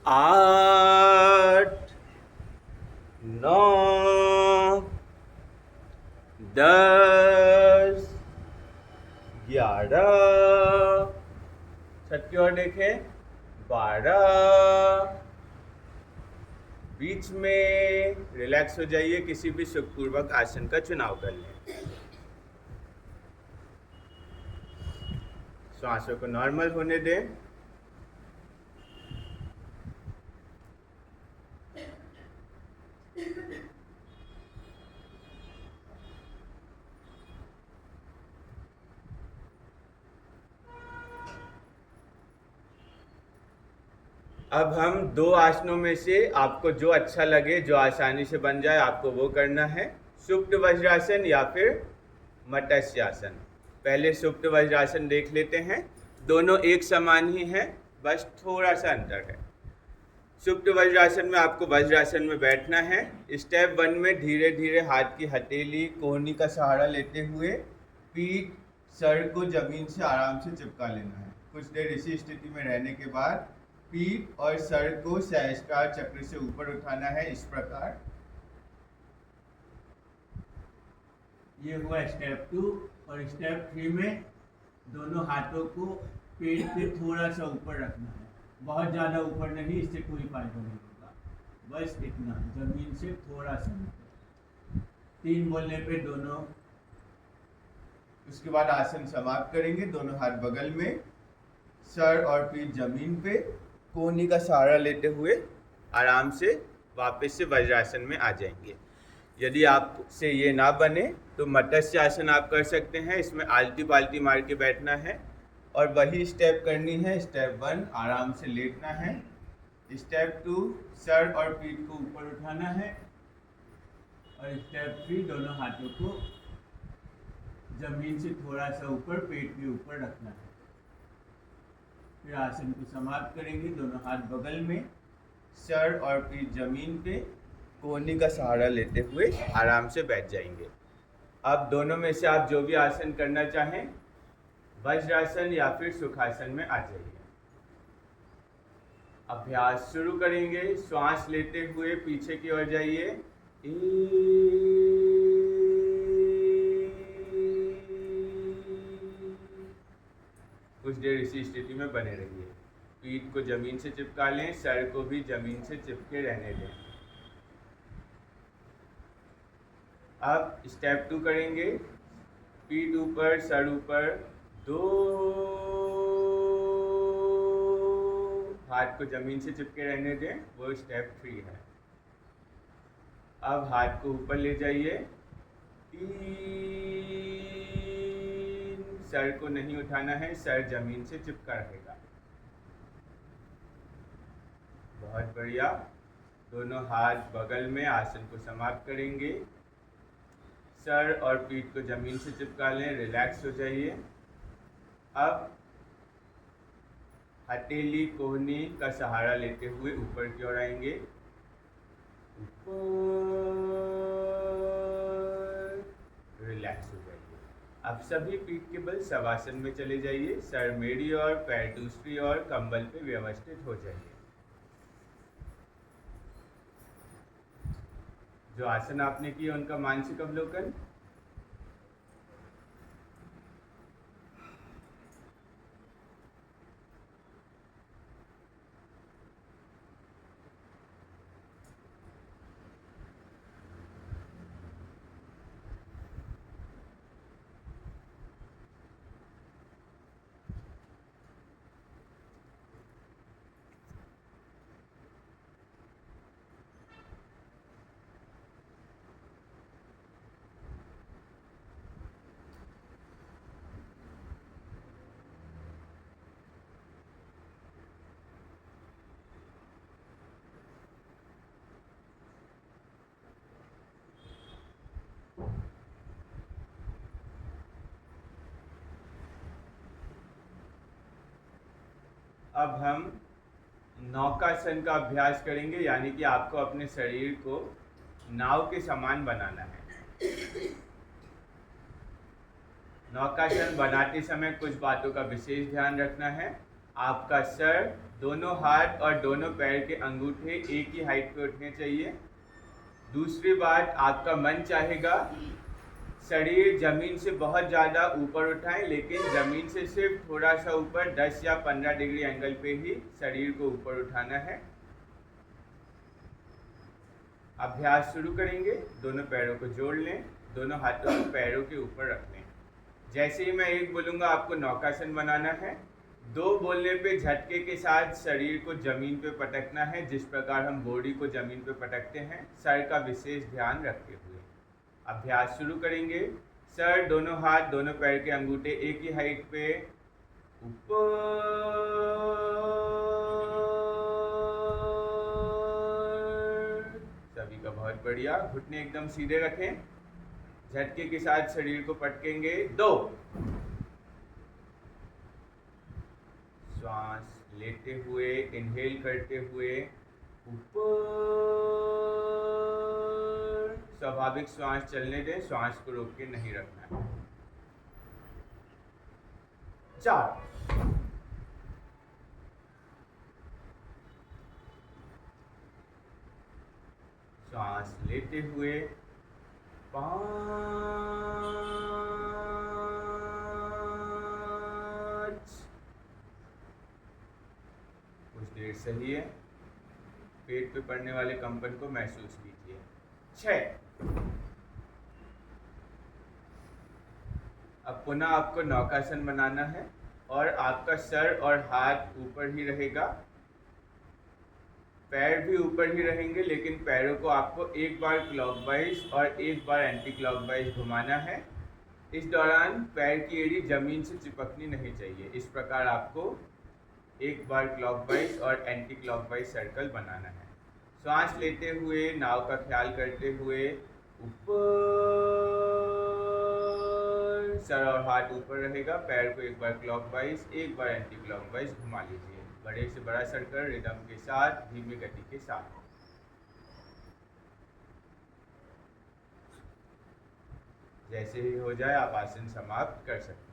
8, 9, 10, 11, छत की ओर देखें 12। बीच में रिलैक्स हो जाइए, किसी भी सुखपूर्वक आसन का चुनाव कर लें। श्वासों को नॉर्मल होने दें। अब हम 2 आसनों में से आपको जो अच्छा लगे, जो आसानी से बन जाए, आपको वो करना है। सुप्त वज्रासन या फिर मत्स्यासन। पहले सुप्त वज्रासन देख लेते हैं। दोनों एक समान ही हैं, बस थोड़ा सा अंतर है। सुप्त वज्रासन में आपको वज्रासन में बैठना है। स्टेप 1 में धीरे धीरे हाथ की हथेली कोहनी का सहारा लेते हुए पीठ सर को जमीन से आराम से चिपका लेना है। कुछ देर इसी स्थिति में रहने के बाद पीठ और सर को सहस्त्रार चक्र से ऊपर उठाना है, इस प्रकार। ये हुआ स्टेप 2। और स्टेप 3 में दोनों हाथों को पेट से थोड़ा सा ऊपर रखना है, बहुत ज़्यादा ऊपर नहीं, इससे कोई फायदा नहीं होगा। बस इतना, जमीन से थोड़ा सा ऊपर। 3 बोलने पे दोनों। उसके बाद आसन समाप्त करेंगे। दोनों हाथ बगल में, सर और पीठ जमीन पे, कोहनी का सहारा लेते हुए आराम से वापस से वज्रासन में आ जाएंगे। यदि आपसे ये ना बने तो मत्स्य आसन आप कर सकते हैं। इसमें आलती पालती मार के बैठना है और वही स्टेप करनी है। स्टेप 1 आराम से लेटना है। स्टेप 2 सर और पीठ को ऊपर उठाना है। और स्टेप 3 दोनों हाथों को जमीन से थोड़ा सा ऊपर पेट के ऊपर रखना है। फिर आसन को समाप्त करेंगे। दोनों हाथ बगल में, सर और पीठ जमीन पे, कोहनी का सहारा लेते हुए आराम से बैठ जाएंगे। अब दोनों में से आप जो भी आसन करना चाहें, वज्रासन या फिर सुखासन में आ जाइए। अभ्यास शुरू करेंगे। श्वास लेते हुए पीछे की ओर जाइए। कुछ देर इसी स्थिति में बने रहिए। पीठ को जमीन से चिपका लें, सर को भी जमीन से चिपके रहने दें। अब स्टेप 2 करेंगे। पीठ ऊपर, सर ऊपर, 2 हाथ को जमीन से चिपके रहने दें, वो स्टेप 3 है। अब हाथ को ऊपर ले जाइए। 3, सर को नहीं उठाना है, सर जमीन से चिपका रहेगा। बहुत बढ़िया। दोनों हाथ बगल में, आसन को समाप्त करेंगे। सर और पीठ को जमीन से चिपका लें, रिलैक्स हो जाइए। अब हथेली कोहनी का सहारा लेते हुए ऊपर की ओर आएंगे, ऊपर, रिलैक्स हो जाइए। अब सभी पीठ के बल शवासन में चले जाइए, सर मेरी ओर, पैर दूसरी ओर, कंबल पे व्यवस्थित हो जाइए। जो आसन आपने किए उनका मानसिक अवलोकन। अब हम नौकासन का अभ्यास करेंगे, यानी कि आपको अपने शरीर को नाव के समान बनाना है। नौकासन बनाते समय कुछ बातों का विशेष ध्यान रखना है। आपका सर, दोनों हाथ और दोनों पैर के अंगूठे एक ही हाइट पे उठने चाहिए। दूसरी बात, आपका मन चाहेगा शरीर जमीन से बहुत ज़्यादा ऊपर उठाएं, लेकिन जमीन से सिर्फ थोड़ा सा ऊपर 10 या 15 डिग्री एंगल पे ही शरीर को ऊपर उठाना है। अभ्यास शुरू करेंगे। दोनों पैरों को जोड़ लें, दोनों हाथों को पैरों के ऊपर रख लें। जैसे ही मैं एक बोलूँगा आपको नौकासन बनाना है, 2 बोलने पे झटके के साथ शरीर को जमीन पे पटकना है, जिस प्रकार हम बॉडी को जमीन पे पटकते हैं, सर का विशेष ध्यान रखते हुए। अभ्यास शुरू करेंगे। सर, दोनों हाथ, दोनों पैर के अंगूठे एक ही हाइट पे, ऊपर, सभी का बहुत बढ़िया। घुटने एकदम सीधे रखें, झटके के साथ शरीर को पटकेंगे। 2, श्वास लेते हुए, इनहेल करते हुए, ऊपर, स्वाभाविक श्वास चलने दें, श्वास को रोक के नहीं रखना है। 4, श्वास लेते हुए, 5, कुछ देर सही है। पेट पे पड़ने वाले कंपन को महसूस कीजिए। 6, अब पुनः आपको नौकासन बनाना है और आपका सर और हाथ ऊपर ही रहेगा, पैर भी ऊपर ही रहेंगे, लेकिन पैरों को आपको एक बार क्लॉकवाइज और एक बार एंटी क्लॉकवाइज घुमाना है। इस दौरान पैर की एड़ी जमीन से चिपकनी नहीं चाहिए। इस प्रकार आपको एक बार क्लॉकवाइज और एंटी क्लॉकवाइज सर्कल बनाना है। श्वास लेते हुए, नाव का ख्याल करते हुए, ऊपर, सर और हाथ ऊपर रहेगा, पैर को एक बार क्लॉकवाइज, एक बार एंटी क्लॉकवाइज घुमा लीजिए। बड़े से बड़ा सर्कल रिदम के साथ, धीमी गति के साथ। जैसे ही हो जाए आप आसन समाप्त कर सकते हैं।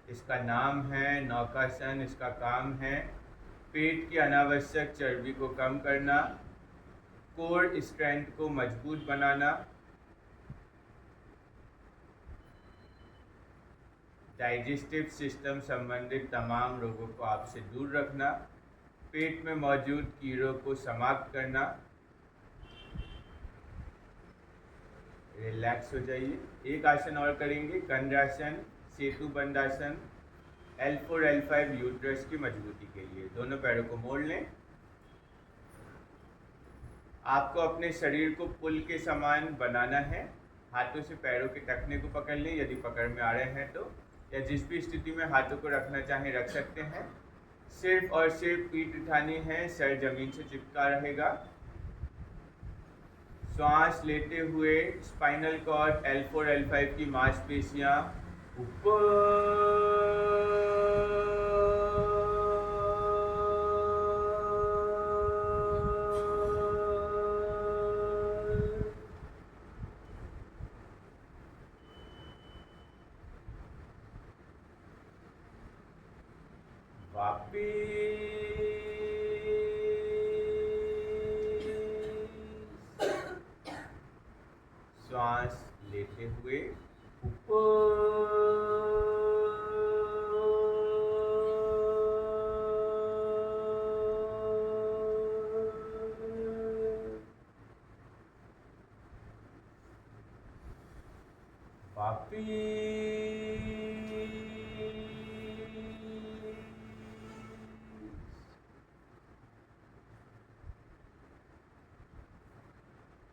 इसका नाम है नौकासन। इसका काम है पेट की अनावश्यक चर्बी को कम करना, कोर स्ट्रेंथ को मजबूत बनाना, डाइजेस्टिव सिस्टम संबंधित तमाम रोगों को आपसे दूर रखना, पेट में मौजूद कीड़ों को समाप्त करना। रिलैक्स हो जाइए। एक आसन और करेंगे, कंद्रासन, सेतु बंदासन, L4 L5 यूट्रस की मजबूती के लिए। दोनों पैरों को मोड़ लें, आपको अपने शरीर को पुल के समान बनाना है। हाथों से पैरों के टखने को पकड़ लें यदि पकड़ में आ रहे हैं तो, या जिस भी स्थिति में हाथों को रखना चाहें रख सकते हैं। सिर्फ और सिर्फ पीठ उठानी है, सर जमीन से चिपका रहेगा। श्वास लेते हुए स्पाइनल कॉर्ड L4 L5 की मांसपेशियां ऊपर, श्वास लेते हुए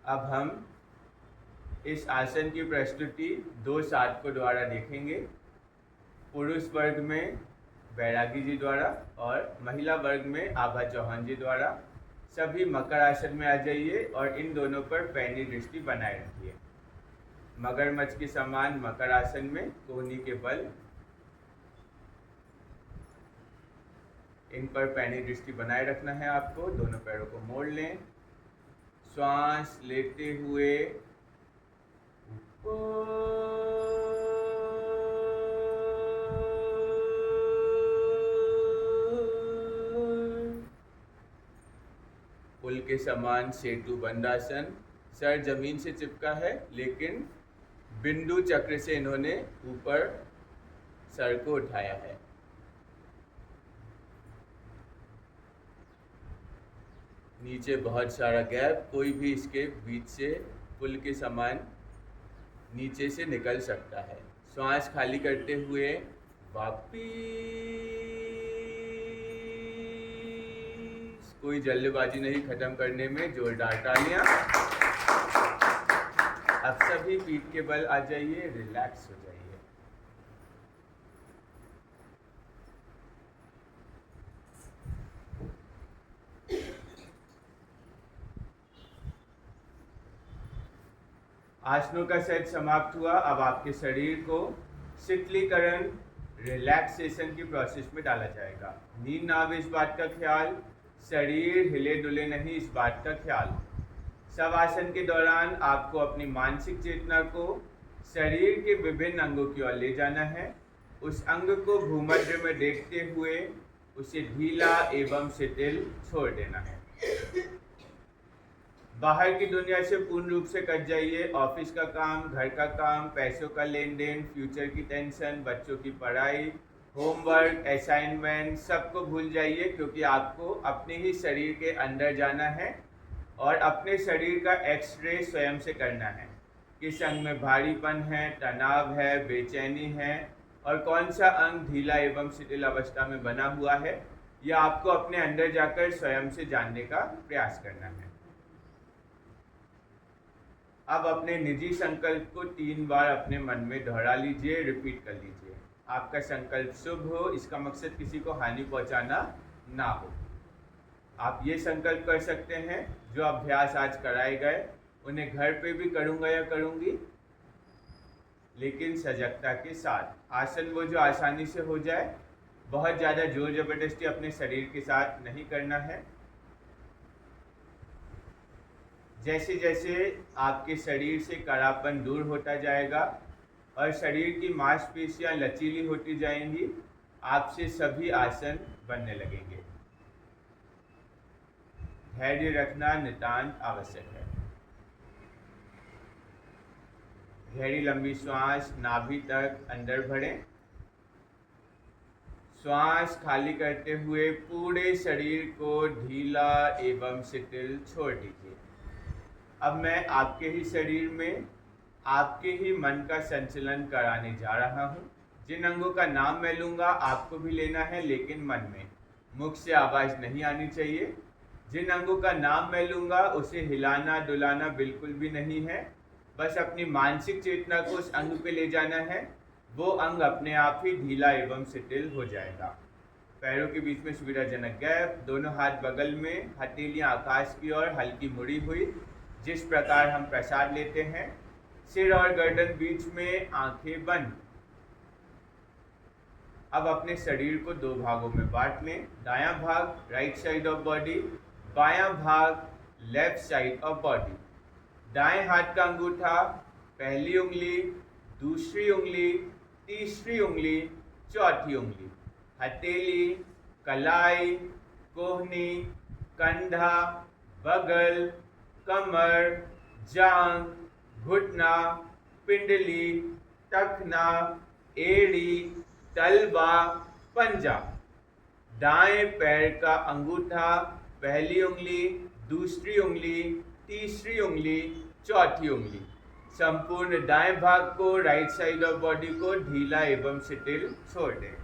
अब हम इस आसन की प्रस्तुति दो साधकों द्वारा देखेंगे। पुरुष वर्ग में बैरागी जी द्वारा और महिला वर्ग में आभा चौहान जी द्वारा। सभी मकर आसन में आ जाइए और इन दोनों पर पैनी दृष्टि बनाए रखिए। मगरमच्छ के समान मकर आसन में कोहनी के बल, इन पर पैनी दृष्टि बनाए रखना है आपको। दोनों पैरों को मोड़ लें। श्वास लेते हुए पुल के समान सेतु बंदासन। सर जमीन से चिपका है लेकिन बिंदु चक्र से इन्होंने ऊपर सर को उठाया है। नीचे बहुत सारा गैप, कोई भी इसके बीच से पुल के समान नीचे से निकल सकता है। श्वास खाली करते हुए वापिस, कोई जल्दबाजी नहीं खत्म करने में, जोरदार तालियां। अब सभी पीठ के बल आ जाइए, रिलैक्स हो जाइए। आसनों का सेट समाप्त हुआ। अब आपके शरीर को शीतलीकरण, रिलैक्सेशन की प्रोसेस में डाला जाएगा। नींद ना आवे इस बात का ख्याल, शरीर हिले डुले नहीं इस बात का ख्याल। सब आसन के दौरान आपको अपनी मानसिक चेतना को शरीर के विभिन्न अंगों की ओर ले जाना है। उस अंग को भूमध्य में देखते हुए उसे ढीला एवं शिथिल छोड़ देना है। बाहर की दुनिया से पूर्ण रूप से कट जाइए। ऑफिस का काम, घर का काम, पैसों का लेन देन, फ्यूचर की टेंशन, बच्चों की पढ़ाई, होमवर्क, असाइनमेंट, सबको भूल जाइए, क्योंकि आपको अपने ही शरीर के अंदर जाना है और अपने शरीर का एक्सरे स्वयं से करना है। किस अंग में भारीपन है, तनाव है, बेचैनी है और कौन सा अंग ढीला एवं शिथिल अवस्था में बना हुआ है, यह आपको अपने अंदर जाकर स्वयं से जानने का प्रयास करना है। अब अपने निजी संकल्प को 3 बार अपने मन में दोहरा लीजिए, रिपीट कर लीजिए। आपका संकल्प शुभ हो, इसका मकसद किसी को हानि पहुंचाना ना हो। आप ये संकल्प कर सकते हैं, जो अभ्यास आज कराए गए उन्हें घर पे भी करूँगा या करूँगी, लेकिन सजगता के साथ। आसन वो जो आसानी से हो जाए, बहुत ज़्यादा जोर जबरदस्ती अपने शरीर के साथ नहीं करना है। जैसे जैसे आपके शरीर से कड़ापन दूर होता जाएगा और शरीर की मांसपेशियां लचीली होती जाएंगी, आपसे सभी आसन बनने लगेंगे। धैर्य रखना नितांत आवश्यक है। गहरी लंबी श्वास नाभि तक अंदर भरें। श्वास खाली करते हुए पूरे शरीर को ढीला एवं शिथिल छोड़ दीजिए। अब मैं आपके ही शरीर में आपके ही मन का संचलन कराने जा रहा हूँ। जिन अंगों का नाम मैं लूँगा आपको भी लेना है, लेकिन मन में। मुख से आवाज़ नहीं आनी चाहिए। जिन अंगों का नाम मैं लूंगा उसे हिलाना डुलाना बिल्कुल भी नहीं है, बस अपनी मानसिक चेतना को उस अंग पे ले जाना है। वो अंग अपने आप ही ढीला एवं शिथिल हो जाएगा। पैरों के बीच में सुविधाजनक गैप, दोनों हाथ बगल में, हथेलियां आकाश की ओर हल्की मुड़ी हुई, जिस प्रकार हम प्रसाद लेते हैं। सिर और गर्दन बीच में, आंखें बंद। अब अपने शरीर को दो भागों में बांट लें। दायां भाग राइट साइड ऑफ बॉडी, बायां भाग लेफ्ट साइड ऑफ बॉडी। दाएं हाथ का अंगूठा, पहली उंगली, दूसरी उंगली, तीसरी उंगली, चौथी उंगली, हथेली, कलाई, कोहनी, कंधा, बगल, कमर, जांघ, घुटना, पिंडली, टखना, एड़ी, तलवा, पंजा। दाएं पैर का अंगूठा, पहली उंगली, दूसरी उंगली, तीसरी उंगली, चौथी उंगली। संपूर्ण दाएं भाग को, राइट साइड ऑफ बॉडी को ढीला एवं शिथिल छोड़ दें।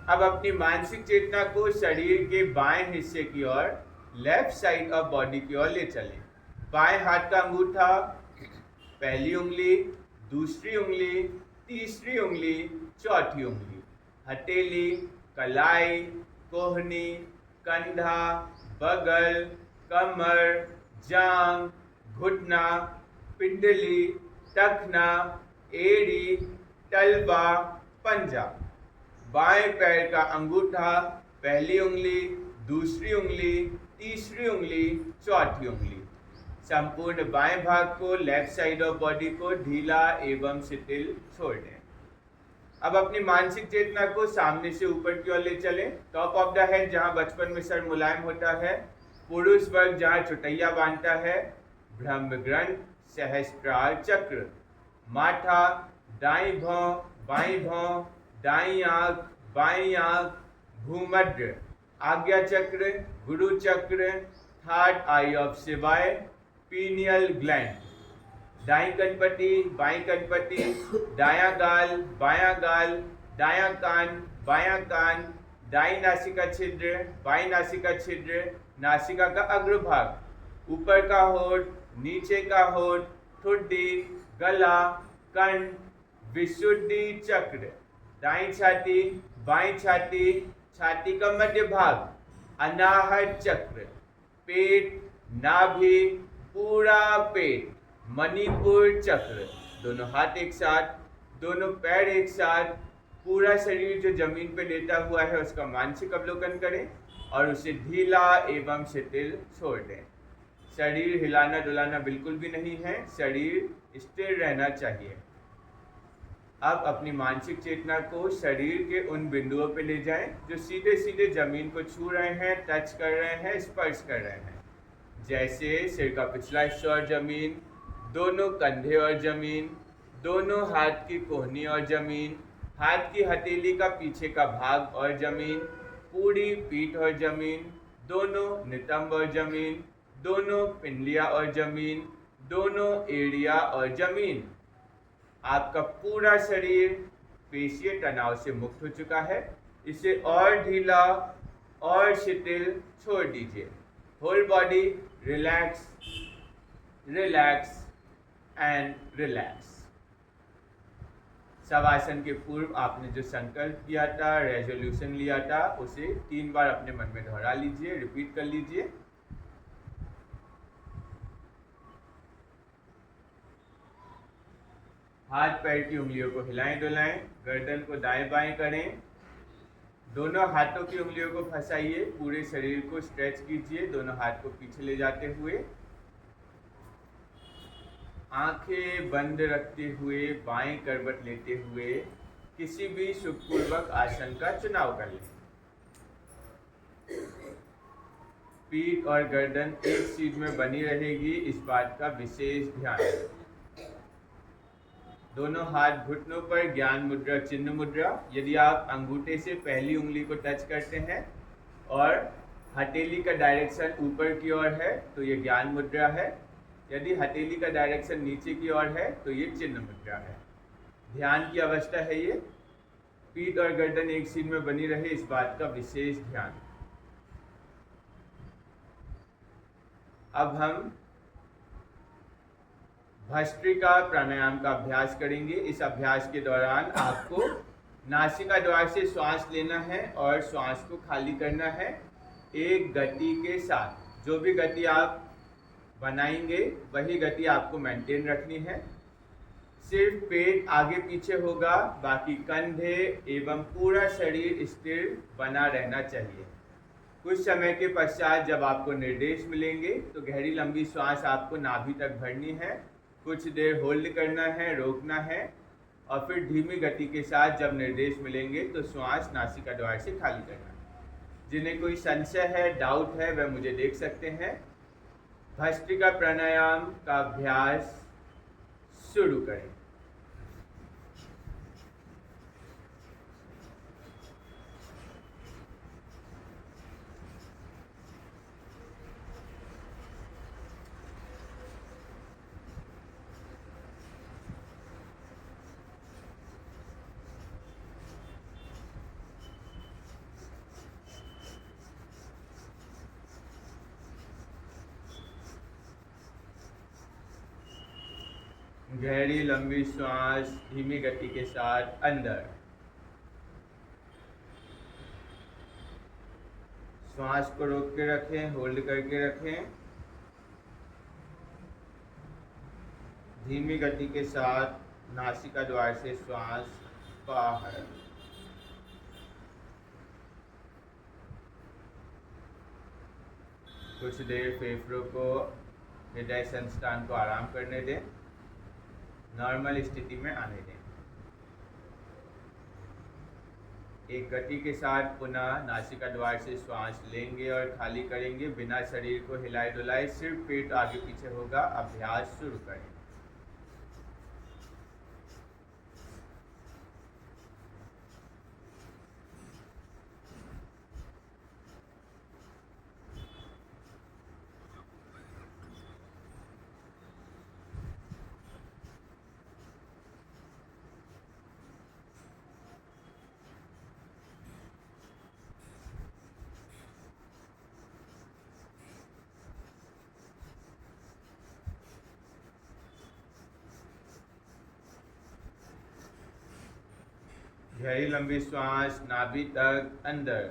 अब अपनी मानसिक चेतना को शरीर के बाएं हिस्से की ओर, लेफ्ट साइड ऑफ बॉडी की ओर ले चलें। बाएं हाथ का अंगूठा, पहली उंगली, दूसरी उंगली, तीसरी उंगली, चौथी उंगली, हथेली, कलाई, कोहनी, कंधा, बगल, कमर, जांघ, घुटना, पिंडली, टखना, एड़ी, तलवा, पंजा। बाएं पैर का अंगूठा, पहली उंगली, दूसरी उंगली, तीसरी उंगली, चौथी उंगली। संपूर्ण बाएं भाग को, लेफ्ट साइड ऑफ बॉडी को ढीला एवं शिथिल छोड़ दें। अब अपनी मानसिक चेतना को सामने से ऊपर की ओर ले चलें। टॉप ऑफ द हेड, जहां बचपन में सर मुलायम होता है। पुरुष वर्ग जहां चुटैया बांधता है। ब्रह्म ग्रंथ, सहस्त्रार चक्र। माथा, दाईं भौं, बाईं भौं, दाईं आंख, बाईं आंख, भूमध्य, आज्ञा चक्र, गुरु चक्र, थर्ड आई ऑफ शिवाय, पीनियल ग्लैंड। दाईं कनपट्टी, बाईं कनपट्टी, दायां गाल, बायां गाल, दायां कान, बायां कान, दाईं नासिका छिद्र, बाईं नासिका छिद्र, नासिका का अग्रभाग, ऊपर का होठ, नीचे का होठ, ठुड्डी, गला, कंठ, विशुद्धि चक्र। दाईं छाती, बाईं छाती, छाती का मध्य भाग, अनाहत चक्र, पेट, नाभि, पूरा पेट, मणिपुर चक्र। दोनों हाथ एक साथ, दोनों पैर एक साथ, पूरा शरीर जो जमीन पे लेटा हुआ है उसका मानसिक अवलोकन करें और उसे ढीला एवं शिथिल छोड़ दें। शरीर हिलाना डुलाना बिल्कुल भी नहीं है, शरीर स्थिर रहना चाहिए। अब अपनी मानसिक चेतना को शरीर के उन बिंदुओं पे ले जाएं जो सीधे सीधे जमीन को छू रहे हैं, टच कर रहे हैं, स्पर्श कर रहे हैं। जैसे सिर का पिछला हिस्सा और जमीन, दोनों कंधे और जमीन, दोनों हाथ की कोहनी और जमीन, हाथ की हथेली का पीछे का भाग और जमीन, पूरी पीठ और जमीन, दोनों नितंब और जमीन, दोनों पिंडलियां और जमीन, दोनों एड़िया और जमीन। आपका पूरा शरीर पेशीय तनाव से मुक्त हो चुका है। इसे और ढीला और शिथिल छोड़ दीजिए। Whole body relax, relax and relax. Shavasana के पूर्व आपने जो संकल्प किया था, रेजोल्यूशन लिया था, उसे 3 बार अपने मन में दोहरा लीजिए, रिपीट कर लीजिए। हाथ पैर की उंगलियों को हिलाएं डुलाएं, गर्दन को दाएं बाएं करें, दोनों हाथों की उंगलियों को फंसाइए, पूरे शरीर को स्ट्रेच कीजिए, दोनों हाथ को पीछे ले जाते हुए। आंखें बंद रखते हुए, बाएं करवट लेते हुए किसी भी सुखपूर्वक आसन का चुनाव कर लें। पीठ और गर्दन एक सीध में बनी रहेगी, इस बात का विशेष ध्यान रखें। दोनों हाथ घुटनों पर, ज्ञान मुद्रा चिन्ह मुद्रा। यदि आप अंगूठे से पहली उंगली को टच करते हैं और हथेली का डायरेक्शन ऊपर की ओर है तो ये ज्ञान मुद्रा है। यदि हथेली का डायरेक्शन नीचे की ओर है तो ये चिन्ह मुद्रा है। ध्यान की अवस्था है ये। पीठ और गर्दन एक सीध में बनी रहे, इस बात का विशेष ध्यान। अब हम भस्त्रिका प्राणायाम का अभ्यास करेंगे। इस अभ्यास के दौरान आपको नासिका द्वार से श्वास लेना है और श्वास को खाली करना है एक गति के साथ। जो भी गति आप बनाएंगे वही गति आपको मेंटेन रखनी है। सिर्फ पेट आगे पीछे होगा, बाकी कंधे एवं पूरा शरीर स्थिर बना रहना चाहिए। कुछ समय के पश्चात जब आपको निर्देश मिलेंगे तो गहरी लंबी श्वास आपको नाभि तक भरनी है, कुछ देर होल्ड करना है, रोकना है और फिर धीमी गति के साथ जब निर्देश मिलेंगे तो श्वास नासिका द्वार से खाली करना है। जिन्हें कोई संशय है, डाउट है, वह मुझे देख सकते हैं। भस्त्रिका प्राणायाम का अभ्यास शुरू करें। गहरी लंबी श्वास धीमी गति के साथ अंदर। श्वास को रोक के रखें, होल्ड करके रखें। धीमी गति के साथ नासिका द्वार से श्वास बाहर। कुछ देर फेफड़ों को, हृदय संस्थान को आराम करने दें, नॉर्मल स्थिति में आने दें। एक गति के साथ पुनः नासिका द्वार से श्वास लेंगे और खाली करेंगे बिना शरीर को हिलाए डुलाए। सिर्फ पेट आगे पीछे होगा। अभ्यास शुरू करें। गहरी लंबी श्वास नाभि तक अंदर।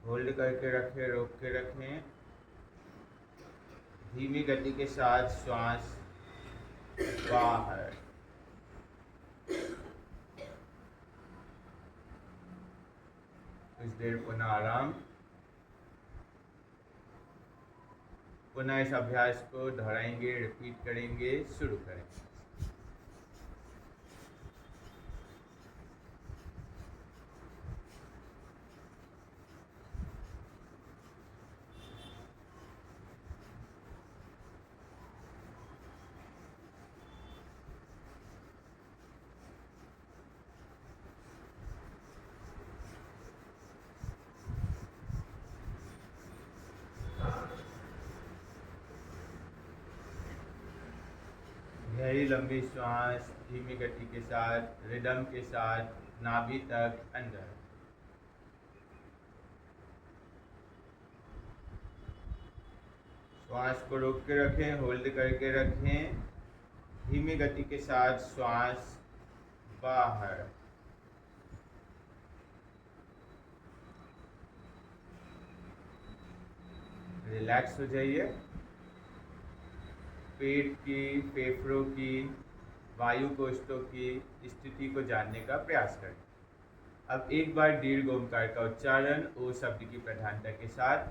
होल्ड करके रखें, रोक के रखें। धीमी गति के साथ श्वास बाहर। कुछ देर पुनः आराम। पुनः इस अभ्यास को दोहराएंगे, रिपीट करेंगे। शुरू करें। गहरी लंबी श्वास धीमी गति के साथ, रिदम के साथ नाभि तक अंदर। श्वास को रोक के रखें, होल्ड करके रखें। धीमी गति के साथ श्वास बाहर। रिलैक्स हो जाइए। पेट की, फेफड़ों की, वायु कोष्ठों की स्थिति को जानने का प्रयास करें। अब एक बार दीर्घ ओंकार का उच्चारण ओ शब्द की प्रधानता के साथ।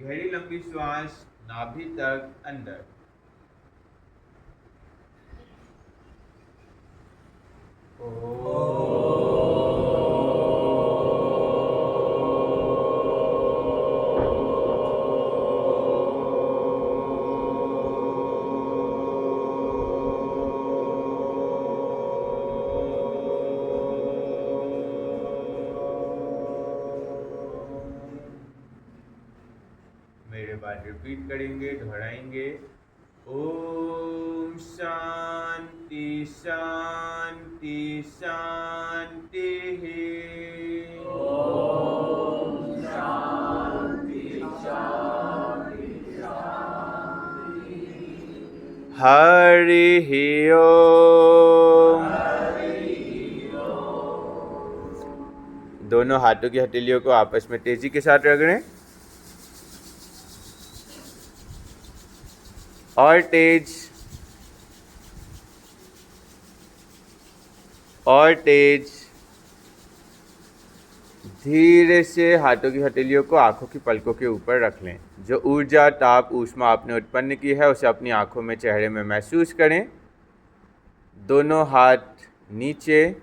गहरी लंबी श्वास नाभि तक अंदर। मेरे बाद रिपीट करेंगे, दोहराएंगे। ओम शांति शांति शांति। हरि ओम। दोनों हाथों की हथेलियों को आपस में तेजी के साथ रगड़ें और तेज और तेज। धीरे से हाथों की हथेलियों को आंखों की पलकों के ऊपर रख लें। जो ऊर्जा, ताप, ऊष्मा आपने उत्पन्न की है उसे अपनी आंखों में, चेहरे में महसूस करें। दोनों हाथ नीचे